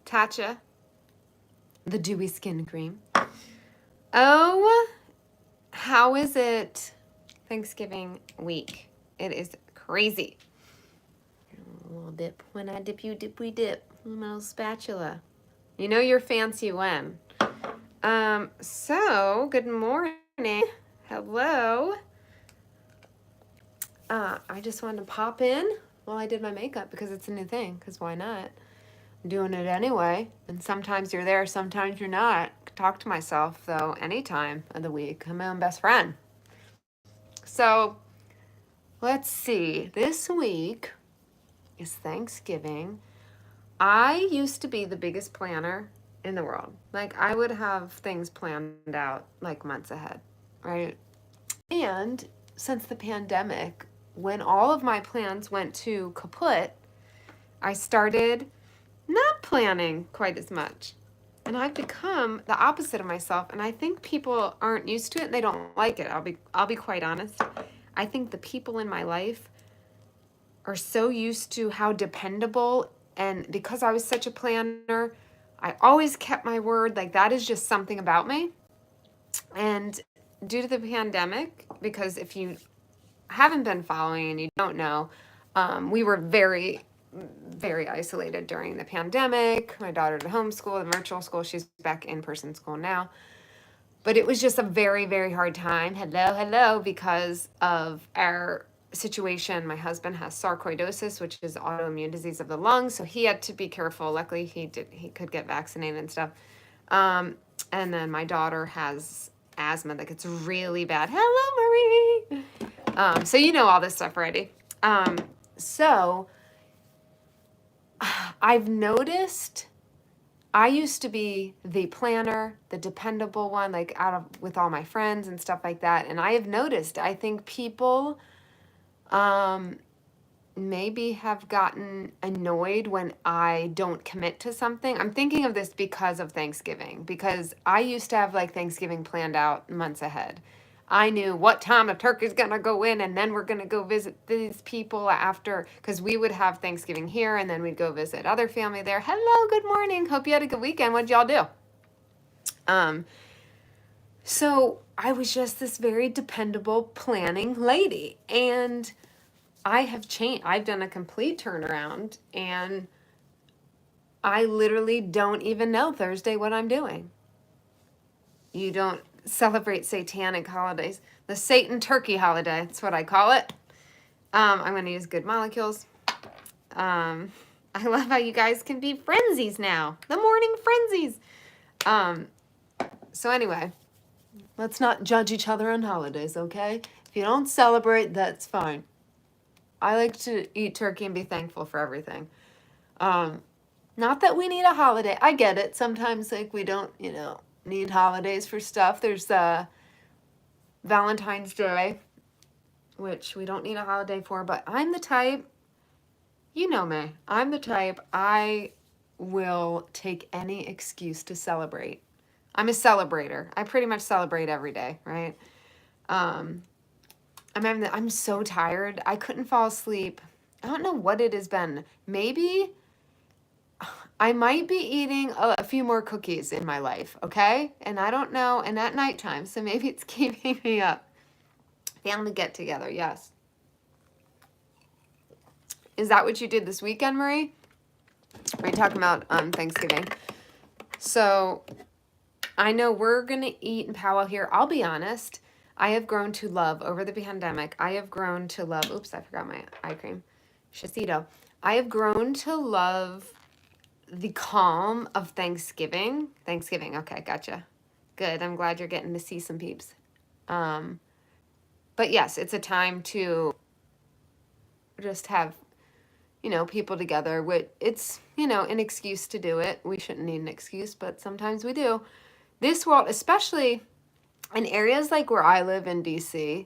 Tatcha, the dewy skin cream. Oh, how is it Thanksgiving week? It is crazy. A little dip. When I dip, you dip, we dip. A little spatula. You know you're fancy when. So, good morning. Hello. I just wanted to pop in while I did my makeup because it's a new thing, because why not? I'm doing it anyway, and sometimes you're there, sometimes you're not. Talk to myself, though, any time of the week. I'm my own best friend. So, let's see. This week is Thanksgiving. I used to be the biggest planner in the world. Like, I would have things planned out like months ahead, right? And since the pandemic, when all of my plans went to kaput, I started not planning quite as much. And I've become the opposite of myself, and I think people aren't used to it and they don't like it. I'll be quite honest. I think the people in my life are so used to how dependable, and because I was such a planner, I always kept my word. Like, that is just something about me. And due to the pandemic, because if you haven't been following and you don't know, we were very, very isolated during the pandemic. My daughter did homeschool and virtual school. She's back in person school now. But it was just a very, very hard time. Hello, because of our situation. My husband has sarcoidosis, which is autoimmune disease of the lungs, so he had to be careful. Luckily, he could get vaccinated and stuff. And then my daughter has asthma that gets really bad. Hello, Marie. So you know all this stuff already. So I've noticed I used to be the planner, the dependable one, like with all my friends and stuff like that. And I have noticed, I think people maybe have gotten annoyed when I don't commit to something. I'm thinking of this because of Thanksgiving, because I used to have like Thanksgiving planned out months ahead. I knew what time the turkey's gonna go in, and then we're gonna go visit these people after, because we would have Thanksgiving here, and then we'd go visit other family there. Hello, good morning. Hope you had a good weekend. What'd y'all do? So I was just this very dependable planning lady, and I have changed. I've done a complete turnaround, and I literally don't even know Thursday what I'm doing. You don't celebrate satanic holidays. The Satan turkey holiday, that's what I call it. I'm going to use good molecules. I love how you guys can be frenzies now. The morning frenzies. So anyway, let's not judge each other on holidays, okay? If you don't celebrate, that's fine. I like to eat turkey and be thankful for everything. Not that we need a holiday. I get it. Sometimes, like, we don't, need holidays for stuff. There's Valentine's Day, which we don't need a holiday for, but I'm the type, you know me, I'm the type, I will take any excuse to celebrate. I'm a celebrator. I pretty much celebrate every day, right? I'm so tired. I couldn't fall asleep. I don't know what it has been. Maybe I might be eating a few more cookies in my life, okay? And I don't know, and at nighttime, so maybe it's keeping me up. Family get together, yes. Is that what you did this weekend, Marie? We're talking about Thanksgiving. So I know we're going to eat and powwow here. I'll be honest. I have grown to love, over the pandemic, I have grown to love, oops, I forgot my eye cream, Shiseido. I have grown to love the calm of Thanksgiving. Thanksgiving, okay, gotcha. Good, I'm glad you're getting to see some peeps. But yes, it's a time to just have, people together. It's, an excuse to do it. We shouldn't need an excuse, but sometimes we do. This world, especially in areas like where I live in DC,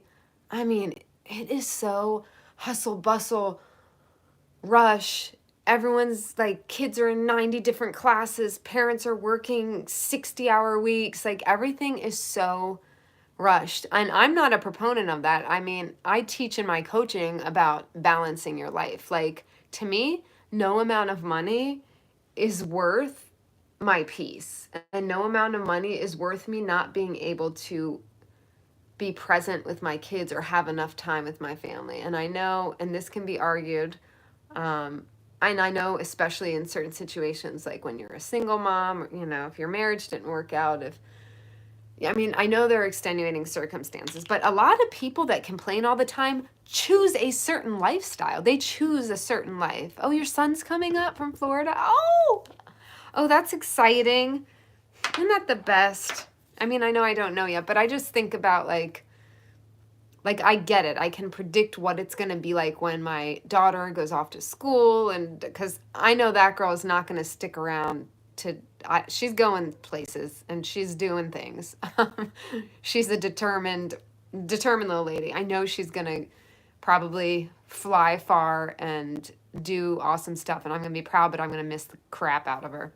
I mean, it is so hustle, bustle, rush. Everyone's like, kids are in 90 different classes. Parents are working 60-hour weeks. Like, everything is so rushed. And I'm not a proponent of that. I mean, I teach in my coaching about balancing your life. Like, to me, no amount of money is worth my peace. And no amount of money is worth me not being able to be present with my kids or have enough time with my family. And I know, and this can be argued, and I know, especially in certain situations, like when you're a single mom, you know, if your marriage didn't work out, if, I mean, I know there are extenuating circumstances, but a lot of people that complain all the time choose a certain lifestyle. They choose a certain life. Oh, your son's coming up from Florida. Oh, that's exciting. Isn't that the best? I mean, I know I don't know yet, but I just think about like I get it. I can predict what it's going to be like when my daughter goes off to school, and because I know that girl is not going to stick around to, she's going places and she's doing things. She's a determined little lady. I know she's going to probably fly far and do awesome stuff, and I'm going to be proud, but I'm going to miss the crap out of her.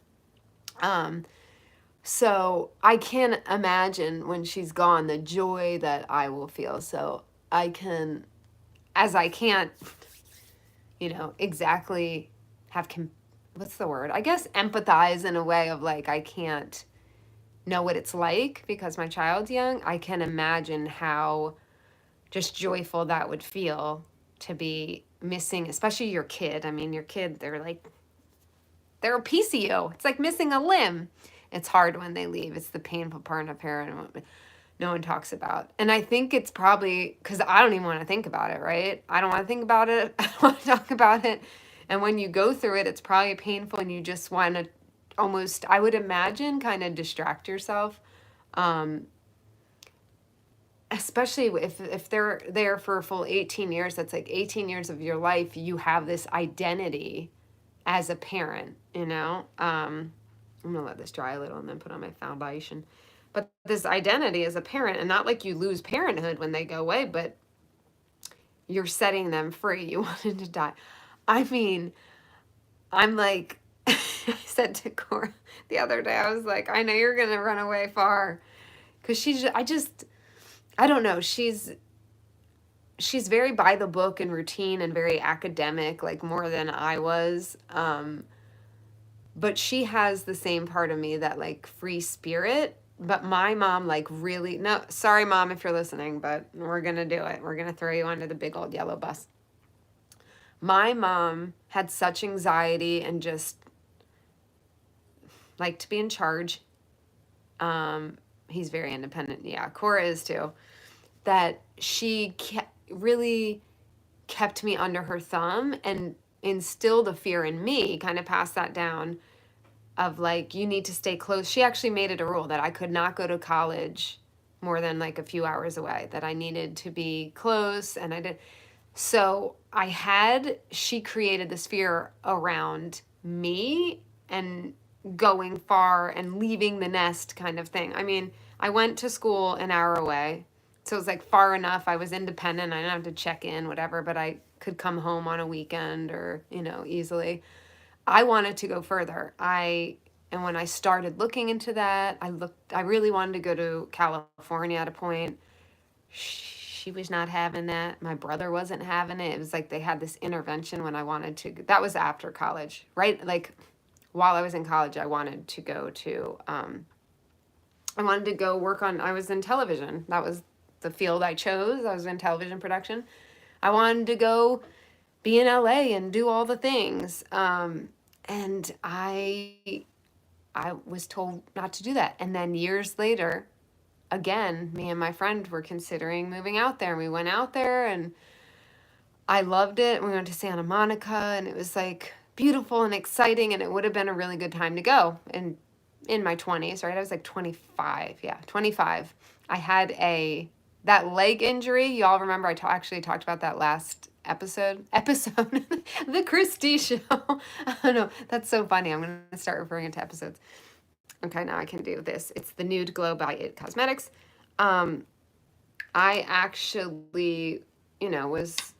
So I can't imagine when she's gone the joy that I will feel. So I can, as I can't, you know, exactly have, what's the word? I guess empathize in a way of like, I can't know what it's like because my child's young. I can imagine how just joyful that would feel to be missing, especially your kid. I mean, your kid, they're a piece of you. It's like missing a limb. It's hard when they leave. It's the painful part of a parent no one talks about. And I think it's probably because I don't even want to think about it, right? I don't want to think about it. I don't want to talk about it. And when you go through it, it's probably painful and you just want to almost, I would imagine, kind of distract yourself. Especially if they're there for a full 18 years, that's like 18 years of your life. You have this identity as a parent, you know? I'm gonna let this dry a little and then put on my foundation. But this identity as a parent, and not like you lose parenthood when they go away, but you're setting them free. You wanted to die. I mean, I'm like, I said to Cora the other day, I was like, I know you're gonna run away far. Cause I don't know, she's very by the book and routine and very academic, like more than I was. But she has the same part of me, that like free spirit. But my mom, like, really, no, sorry, Mom, if you're listening, but we're going to do it. We're going to throw you under the big old yellow bus. My mom had such anxiety and just liked to be in charge. He's very independent. Yeah, Cora is too. That she really kept me under her thumb and instilled a fear in me, kind of passed that down of like, you need to stay close. She actually made it a rule that I could not go to college more than like a few hours away, that I needed to be close. And I did. So she created this fear around me and going far and leaving the nest kind of thing. I mean, I went to school an hour away. So it was like far enough. I was independent. I didn't have to check in, whatever, but I could come home on a weekend or, you know, easily. I wanted to go further. And when I started looking into that, I really wanted to go to California at a point. She was not having that. My brother wasn't having it. It was like they had this intervention when I wanted to, that was after college, right? Like while I was in college, I wanted to go to, I wanted to go work I was in television. That was the field I chose. I was in television production. I wanted to go be in LA and do all the things. And I was told not to do that. And then years later, again, me and my friend were considering moving out there. And we went out there and I loved it. We went to Santa Monica and it was like beautiful and exciting. And it would have been a really good time to go. And in my 20s, right? I was like 25. Yeah, 25. I had that leg injury. Y'all remember I actually talked about that last episode, the Christy show. I don't know. That's so funny. I'm going to start referring it to episodes. Okay, now I can do this. It's the Nude Glow by It Cosmetics. I actually, was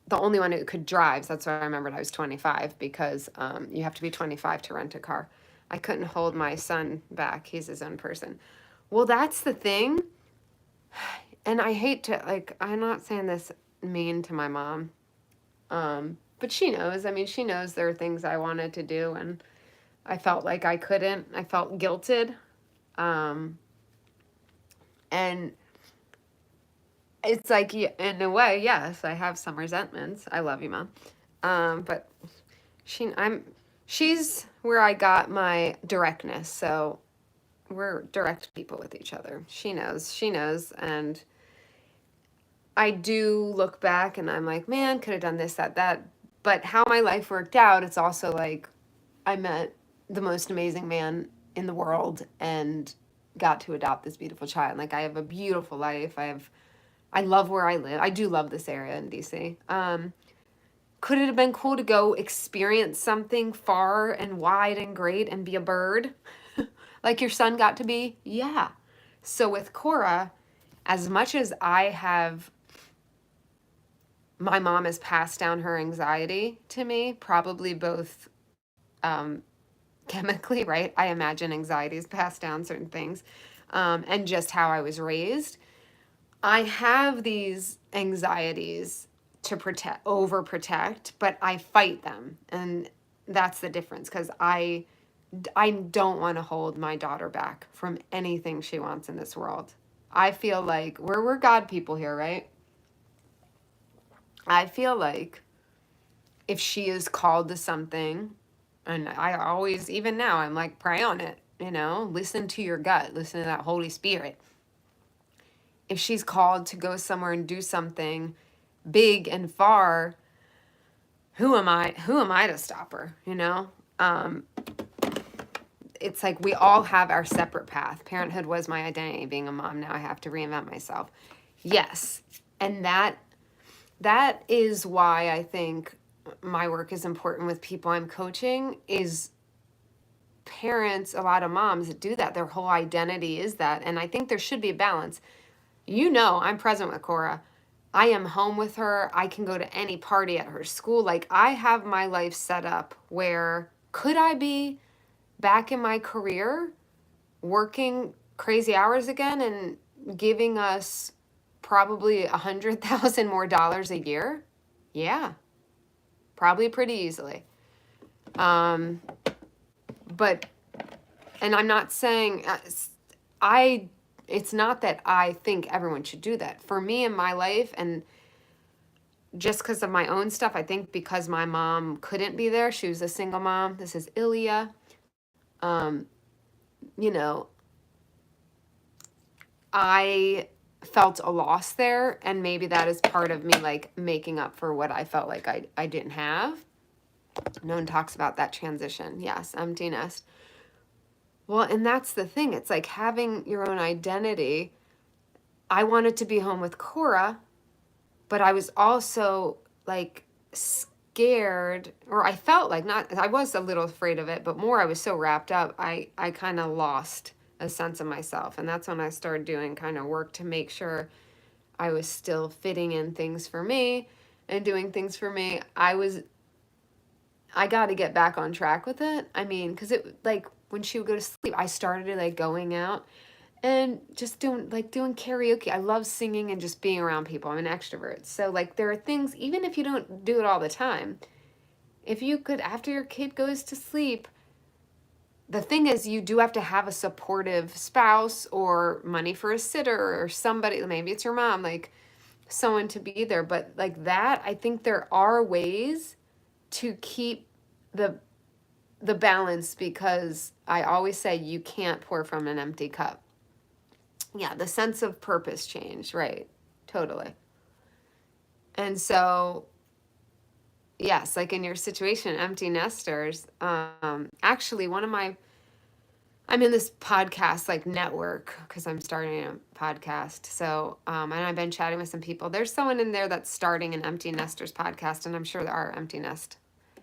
the only one who could drive. So that's why I remembered I was 25 because you have to be 25 to rent a car. I couldn't hold my son back. He's his own person. Well, that's the thing. And I hate to, I'm not saying this mean to my mom, but she knows. I mean, she knows there are things I wanted to do, and I felt like I couldn't. I felt guilted. And it's like, in a way, yes, I have some resentments. I love you, Mom. But she's where I got my directness. So we're direct people with each other. She knows. And I do look back and I'm like, man, could have done this, that. But how my life worked out, it's also like I met the most amazing man in the world and got to adopt this beautiful child. Like, I have a beautiful life. I love where I live. I do love this area in DC. Could it have been cool to go experience something far and wide and great and be a bird like your son got to be? Yeah. So with Cora, as much as my mom has passed down her anxiety to me, probably both chemically, right? I imagine anxiety is passed down certain things, and just how I was raised. I have these anxieties to overprotect, but I fight them. And that's the difference, because I don't want to hold my daughter back from anything she wants in this world. I feel like we're God people here, right? I feel like if she is called to something, and I always, even now, I'm like, pray on it, listen to your gut, listen to that Holy Spirit. If she's called to go somewhere and do something big and far, who am I to stop her? It's like we all have our separate path. Parenthood was my identity. Being a mom, now I have to reinvent myself. Yes. And that is why I think my work is important with people I'm coaching, is parents, a lot of moms that do that. Their whole identity is that. And I think there should be a balance. I'm present with Cora. I am home with her. I can go to any party at her school. Like, I have my life set up where, could I be back in my career working crazy hours again and giving us probably $100,000 more dollars a year? Yeah, probably pretty easily. But, and I'm not saying, it's not that I think everyone should do that. For me in my life, and just because of my own stuff, I think because my mom couldn't be there, she was a single mom. This is Ilya. I felt a loss there, and maybe that is part of me, like, making up for what I felt like I didn't have. No one talks about that transition. Yes, empty nest. Well, and that's the thing. It's like having your own identity. I wanted to be home with Cora, but I was also like scared, or I felt like, I was a little afraid of it, but more I was so wrapped up, I kind of lost a sense of myself. And that's when I started doing kind of work to make sure I was still fitting in things for me and doing things for me. I got to get back on track with it. I mean, because it, like, when she would go to sleep, I started like going out and just doing karaoke. I love singing and just being around people. I'm an extrovert. So like, there are things, even if you don't do it all the time, if you could, after your kid goes to sleep, the thing is, you do have to have a supportive spouse or money for a sitter or somebody, maybe it's your mom, like someone to be there. But like that, I think there are ways to keep the balance, because I always say you can't pour from an empty cup. Yeah, the sense of purpose changed, right? Totally. And so, yes, like in your situation, empty nesters, actually I'm in this podcast like network, because I'm starting a podcast. So, and I've been chatting with some people. There's someone in there that's starting an empty nesters podcast, and I'm sure there are empty nest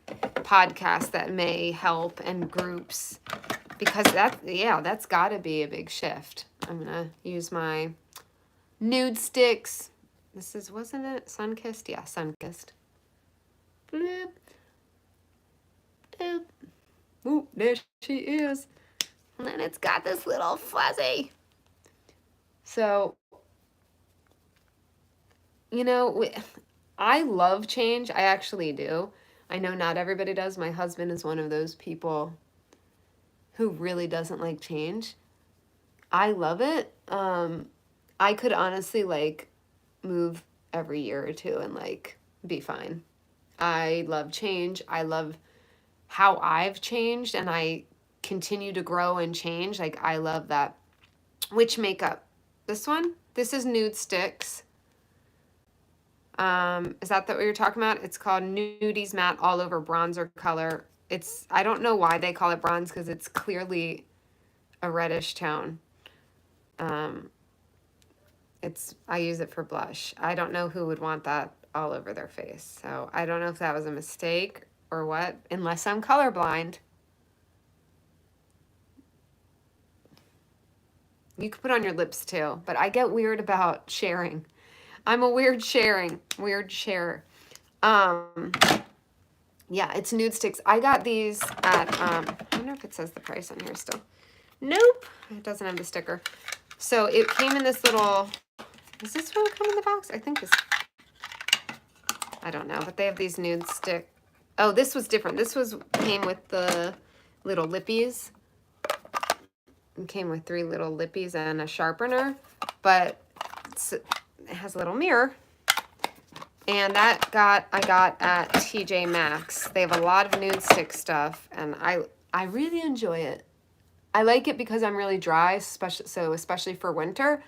podcasts that may help, and groups, because that's got to be a big shift. I'm gonna use my nude sticks. This is, wasn't it Sunkissed? Yeah, Sunkissed. Bloop. Bloop. Ooh, there she is. And then it's got this little fuzzy. So, I love change. I actually do. I know not everybody does. My husband is one of those people. who really doesn't like change. I love it. I could honestly like move every year or two and like be fine. I love change. I love how I've changed and I continue to grow and change. Like I love that. Which makeup? This one? This is Nude Sticks. Is that what you're talking about? It's called Nudies Matte All Over Bronzer Color. It's, I don't know why they call it bronze because it's clearly a reddish tone. I use it for blush. I don't know who would want that all over their face. So I don't know if that was a mistake or what, unless I'm colorblind. You could put on your lips too, but I get weird about sharing. I'm a weird sharer. Yeah, it's Nude Sticks. I got these at, I wonder if it says the price on here still. Nope, it doesn't have the sticker. So it came in this little, is this what come in the box? I think this, I don't know, but they have these nude stick. Oh, this was different. This came with the little lippies. It came with 3 little lippies and a sharpener, but it has a little mirror. And I got at TJ Maxx. They have a lot of nude stick stuff, and I really enjoy it. I like it because I'm really dry, especially for winter.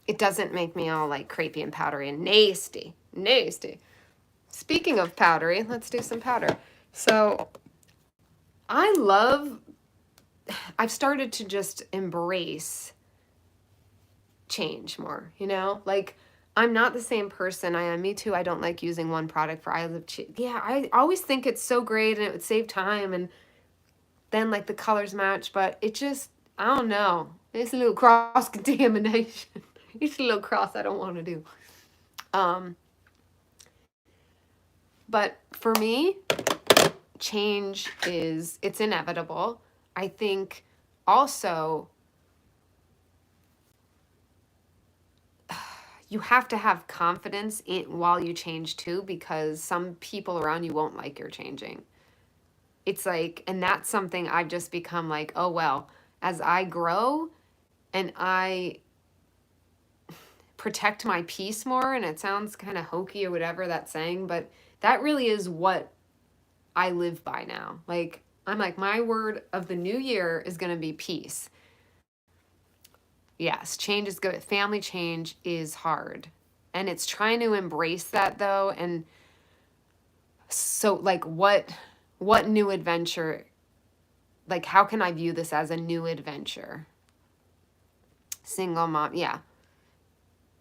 It doesn't make me all like crepey and powdery and nasty. Speaking of powdery, let's do some powder. So I've started to just embrace change more, you know? Like, I'm not the same person I am. Me too. I don't like using one product for eyes of yeah, I always think it's so great and it would save time and then like the colors match, but it just, I don't know. It's a little cross contamination. It's a little cross I don't want to do. But for me, change it's inevitable. I think also you have to have confidence while you change too, because some people around you won't like your changing. It's like, and that's something I've just become like, oh, well, as I grow and I protect my peace more, and it sounds kind of hokey or whatever that's saying, but that really is what I live by now. Like, I'm like, my word of the new year is going to be peace. Yes, change is good. Family change is hard. And it's trying to embrace that though. And so like what new adventure, like how can I view this as a new adventure? Single mom, yeah.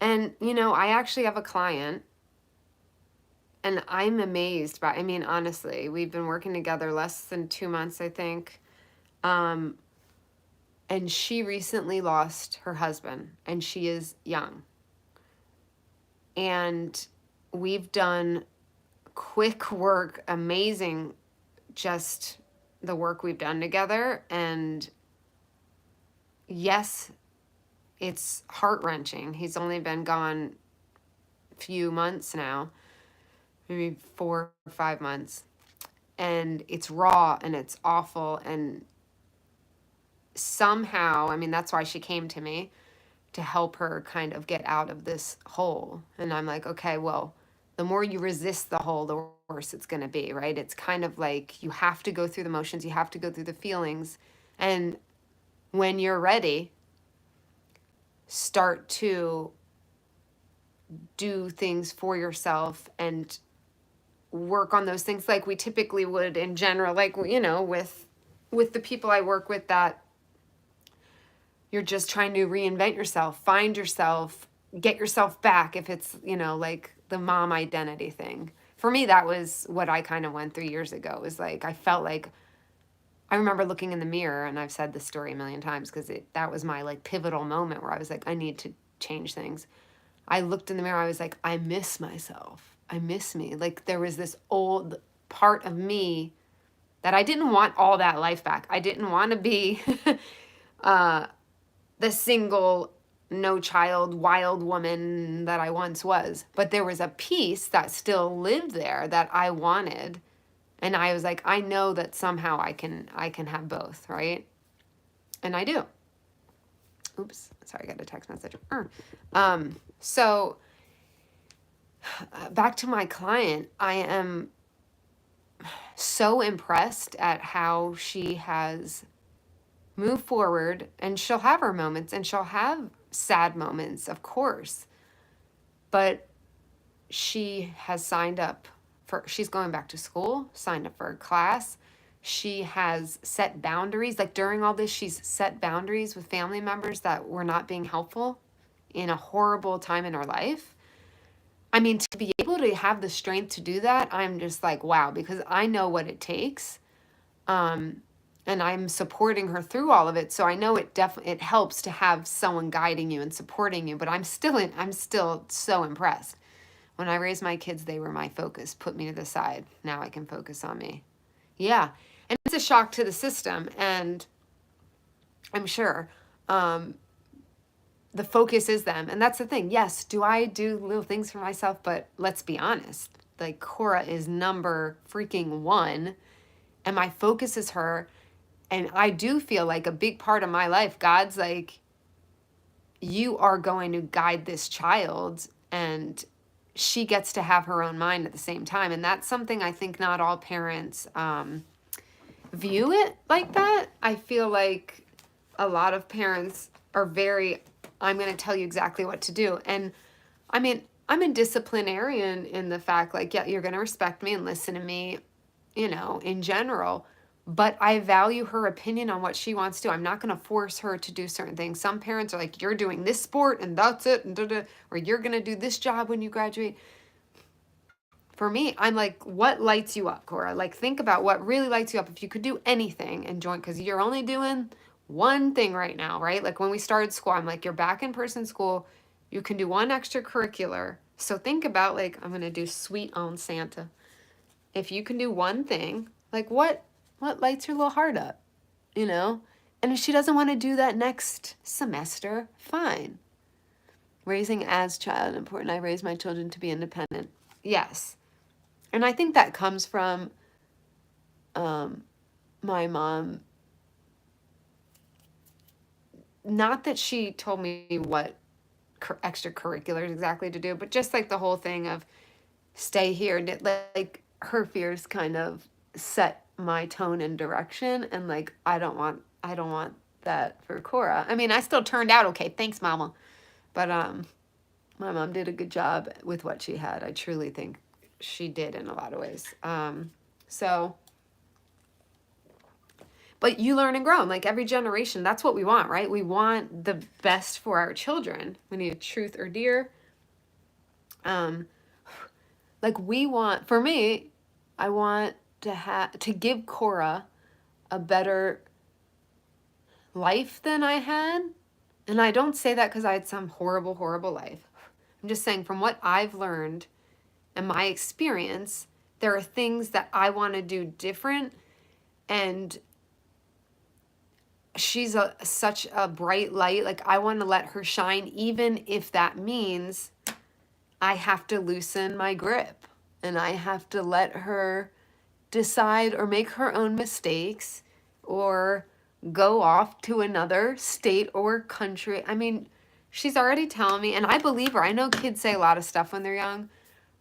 And you know, I actually have a client and I'm amazed by, I mean, honestly, we've been working together less than 2 months, I think. And she recently lost her husband, and she is young. And we've done quick work, amazing, just the work we've done together. And yes, it's heart-wrenching. He's only been gone a few months now, maybe 4 or 5 months. And it's raw and it's awful. And somehow, I mean, that's why she came to me, to help her kind of get out of this hole. And I'm like, okay, well, the more you resist the hole, the worse it's going to be, right? It's kind of like you have to go through the motions, you have to go through the feelings. And when you're ready, start to do things for yourself and work on those things like we typically would in general, like, you know, with the people I work with, that you're just trying to reinvent yourself, find yourself, get yourself back, if it's, you know, like the mom identity thing. For me, that was what I kind of went through years ago. It was like, I felt like, I remember looking in the mirror, and I've said this story a million times because that was my like pivotal moment where I was like, I need to change things. I looked in the mirror, I was like, I miss myself. I miss me. Like there was this old part of me that I didn't want all that life back. I didn't want to be the single, no child, wild woman that I once was. But there was a piece that still lived there that I wanted. And I was like, I know that somehow I can have both, right? And I do. Oops, sorry, I got a text message. So back to my client, I am so impressed at how she has moved forward, and she'll have her moments and she'll have sad moments, of course. But she has signed up she's going back to school, signed up for a class. She has set boundaries. Like during all this, she's set boundaries with family members that were not being helpful in a horrible time in her life. I mean, to be able to have the strength to do that, I'm just like, wow, because I know what it takes. And I'm supporting her through all of it. So I know it helps to have someone guiding you and supporting you, but I'm still so impressed. When I raised my kids, they were my focus. Put me to the side. Now I can focus on me. Yeah. And it's a shock to the system. And I'm sure the focus is them. And that's the thing. Yes, do I do little things for myself? But let's be honest. Like Cora is number freaking one. And my focus is her. And I do feel like a big part of my life, God's like, you are going to guide this child, and she gets to have her own mind at the same time. And that's something I think not all parents view it like that. I feel like a lot of parents are very, I'm going to tell you exactly what to do. And I mean, I'm a disciplinarian in the fact, like, yeah, you're going to respect me and listen to me, in general. But I value her opinion on what she wants to do. I'm not going to force her to do certain things. Some parents are like, you're doing this sport and that's it, and or you're going to do this job when you graduate. For me, I'm like, what lights you up, Cora? Like, think about what really lights you up. If you could do anything and join, because you're only doing one thing right now, right? Like when we started school, I'm like, you're back in person school. You can do one extracurricular. So think about like, I'm going to do sweet on Santa. If you can do one thing, like what lights your little heart up, And if she doesn't want to do that next semester, fine. Raising as child important. I raise my children to be independent. Yes. And I think that comes from my mom. Not that she told me what extracurriculars exactly to do, but just like the whole thing of stay here. And like her fears kind of set my tone and direction. And like, I don't want that for Cora. I mean, I still turned out okay. Thanks, Mama. But my mom did a good job with what she had. I truly think she did in a lot of ways. But you learn and grow. Like every generation, that's what we want, right? We want the best for our children. We need truth or dare. Like we want, for me, I want to give Cora a better life than I had. And I don't say that because I had some horrible, horrible life. I'm just saying from what I've learned and my experience, there are things that I want to do different. And she's such a bright light. Like I want to let her shine, even if that means I have to loosen my grip and I have to let her decide or make her own mistakes or go off to another state or country. I mean, she's already telling me, and I believe her. I know kids say a lot of stuff when they're young.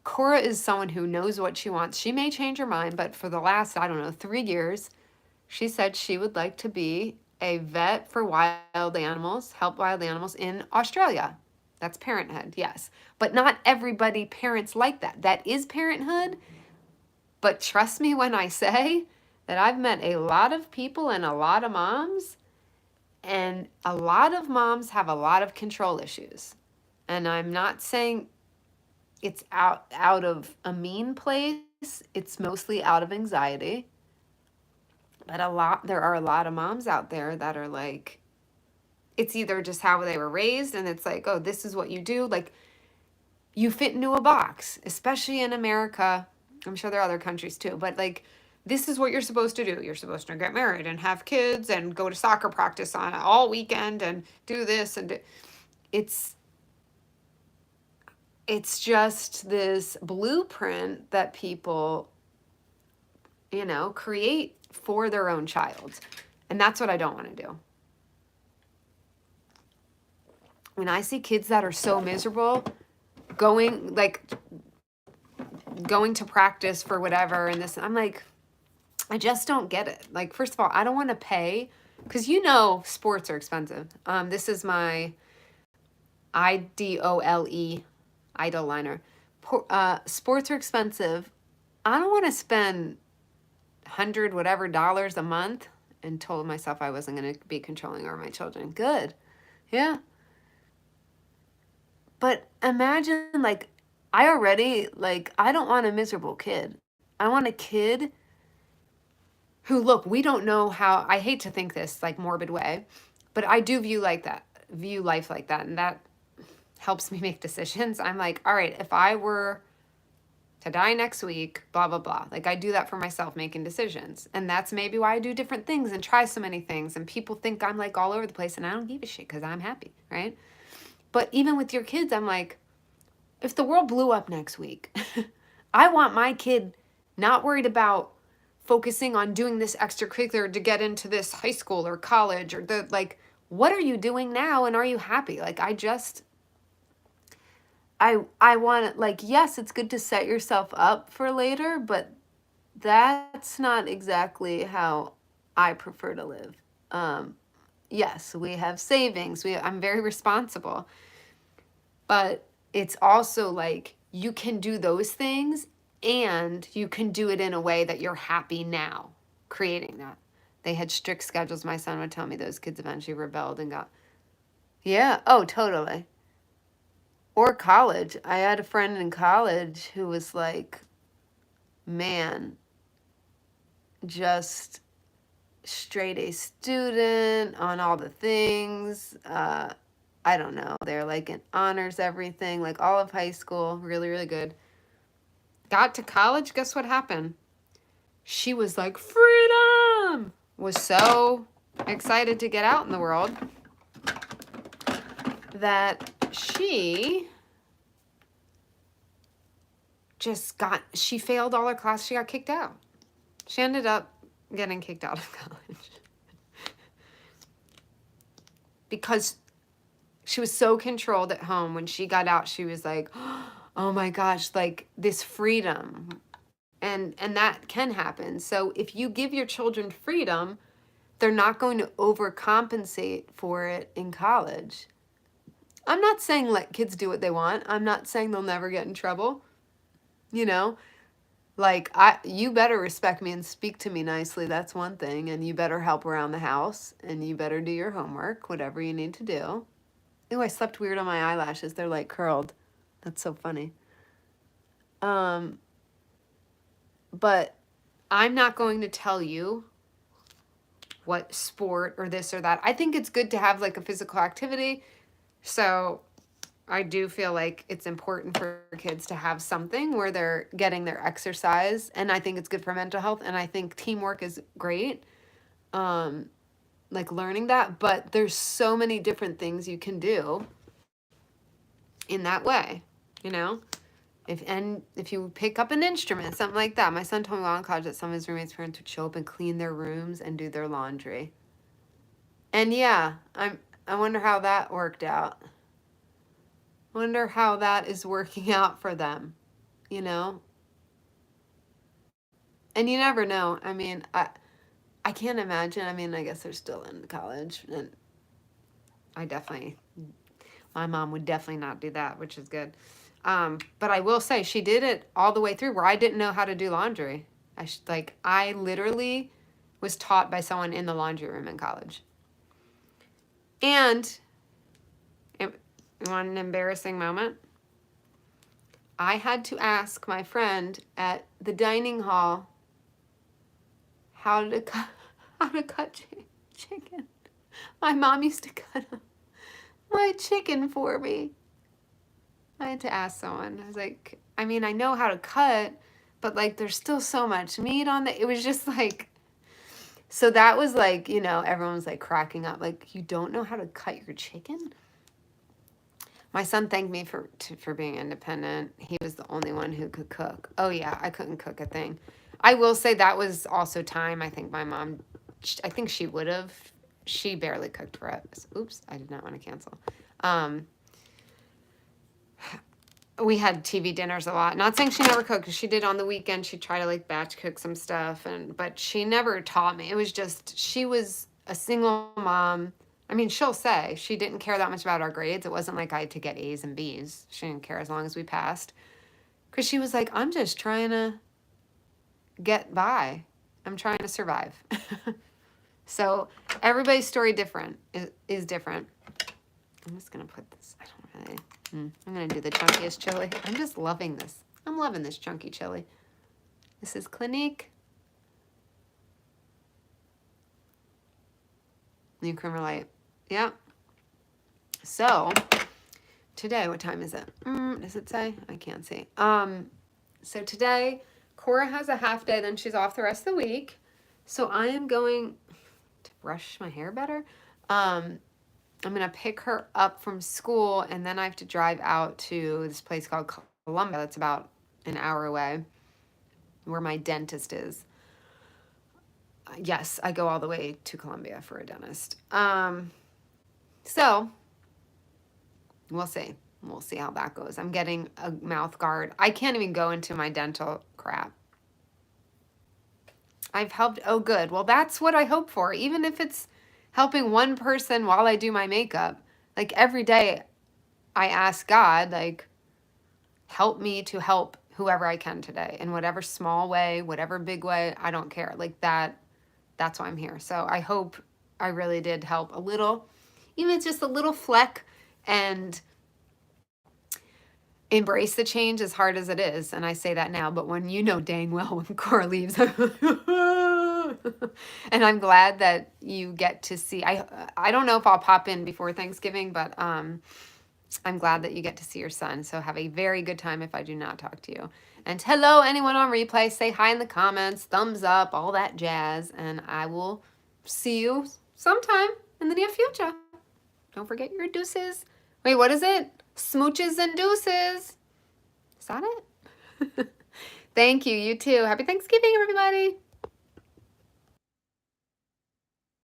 Cora is someone who knows what she wants. She may change her mind, but for the last, 3 years, she said she would like to be a vet for wild animals, help wild animals in Australia. That's parenthood, yes. But not everybody parents like that. That is parenthood. But trust me when I say that I've met a lot of people and a lot of moms, and a lot of moms have a lot of control issues. And I'm not saying it's out of a mean place. It's mostly out of anxiety. But there are a lot of moms out there that are like, it's either just how they were raised and it's like, oh, this is what you do. Like you fit into a box, especially in America. I'm sure there are other countries too, but like, this is what you're supposed to do. You're supposed to get married and have kids and go to soccer practice on all weekend and do this and it's just this blueprint that people you know, create for their own child. And that's what I don't want to do. When I see kids that are so miserable, going to practice for whatever and this, I'm like, I just don't get it. Like, first of all, I don't want to pay, because you know sports are expensive. This is my IDOLE, idle liner. Sports are expensive. I don't want to spend $100 whatever dollars a month, and told myself I wasn't going to be controlling over my children. Good. Yeah. But imagine, like, I don't want a miserable kid. I want a kid who, look, we don't know how, I hate to think this like morbid way, but I do view life like that. And that helps me make decisions. I'm like, all right, if I were to die next week, blah, blah, blah. Like, I do that for myself, making decisions. And that's maybe why I do different things and try so many things. And people think I'm like all over the place, and I don't give a shit because I'm happy, right? But even with your kids, I'm like, if the world blew up next week, I want my kid not worried about focusing on doing this extracurricular to get into this high school or college, or what are you doing now, and are you happy? Like, I want it, like, yes, it's good to set yourself up for later, but that's not exactly how I prefer to live. Yes, we have savings. I'm very responsible. But it's also like, you can do those things and you can do it in a way that you're happy now, creating that. They had strict schedules. My son would tell me those kids eventually rebelled and got, yeah, oh, totally. Or college. I had a friend in college who was like, man, just straight A student on all the things. I don't know. They're like in honors, everything, like all of high school, really, really good. Got to college, guess what happened? She was like, freedom! Was so excited to get out in the world that she she failed all her classes. She got kicked out. She ended up getting kicked out of college because she was so controlled at home. When she got out, she was like, oh my gosh, like this freedom. And that can happen. So if you give your children freedom, they're not going to overcompensate for it in college. I'm not saying let kids do what they want. I'm not saying they'll never get in trouble. You know, like, you better respect me and speak to me nicely. That's one thing. And you better help around the house, and you better do your homework, whatever you need to do. Ew, I slept weird on my eyelashes. They're like curled. That's so funny. But I'm not going to tell you what sport or this or that. I think it's good to have like a physical activity. So I do feel like it's important for kids to have something where they're getting their exercise. And I think it's good for mental health. And I think teamwork is great. Like learning that. But there's so many different things you can do in that way, you know? If you pick up an instrument, something like that. My son told me while in college that some of his roommates' parents would show up and clean their rooms and do their laundry. And yeah, I wonder how that worked out. Wonder how that is working out for them, you know? And you never know. I mean, I can't imagine. I mean, I guess they're still in college, and my mom would definitely not do that, which is good. But I will say she did it all the way through where I didn't know how to do laundry. I literally was taught by someone in the laundry room in college. And you want an embarrassing moment? I had to ask my friend at the dining hall how to cut chicken. My mom used to cut my chicken for me. I had to ask someone. I was like, I mean, I know how to cut, but like there's still so much meat on it. It was just like, so that was like, you know, everyone was like cracking up. Like, you don't know how to cut your chicken? My son thanked me for being independent. He was the only one who could cook. Oh yeah, I couldn't cook a thing. I will say that was also time. I think my mom, I think she would have. She barely cooked for us. Oops, I did not want to cancel. We had TV dinners a lot. Not saying she never cooked, because she did on the weekend. She'd try to like batch cook some stuff, but she never taught me. It was just, she was a single mom. I mean, she'll say she didn't care that much about our grades. It wasn't like I had to get A's and B's. She didn't care as long as we passed. Because she was like, I'm just trying to get by. I'm trying to survive. So everybody's story is different. I'm just going to put this, I don't really, I'm going to do the chunkiest chili. I'm just loving this. I'm loving this chunky chili. This is Clinique. New Creamer Light. Yeah. So today, what time is it? Does it say? I can't see. So today, Cora has a half day, then she's off the rest of the week. So I am going to brush my hair better. I'm going to pick her up from school, and then I have to drive out to this place called Columbia that's about an hour away, where my dentist is. Yes, I go all the way to Columbia for a dentist. So we'll see. We'll see how that goes. I'm getting a mouth guard. I can't even go into my dental crap. I've helped. Oh, good. Well, that's what I hope for. Even if it's helping one person while I do my makeup. Like every day I ask God, like, help me to help whoever I can today in whatever small way, whatever big way. I don't care. Like that's why I'm here. So I hope I really did help a little, even if it's just a little fleck, and embrace the change as hard as it is. And I say that now, but when you know dang well when Cora leaves, and I'm glad that you get to see, I don't know if I'll pop in before Thanksgiving, but I'm glad that you get to see your son. So have a very good time if I do not talk to you. And hello, anyone on replay, say hi in the comments, thumbs up, all that jazz, and I will see you sometime in the near future. Don't forget your deuces. Wait, what is it? Smooches and deuces. Is that it? Thank you. You too. Happy Thanksgiving, everybody.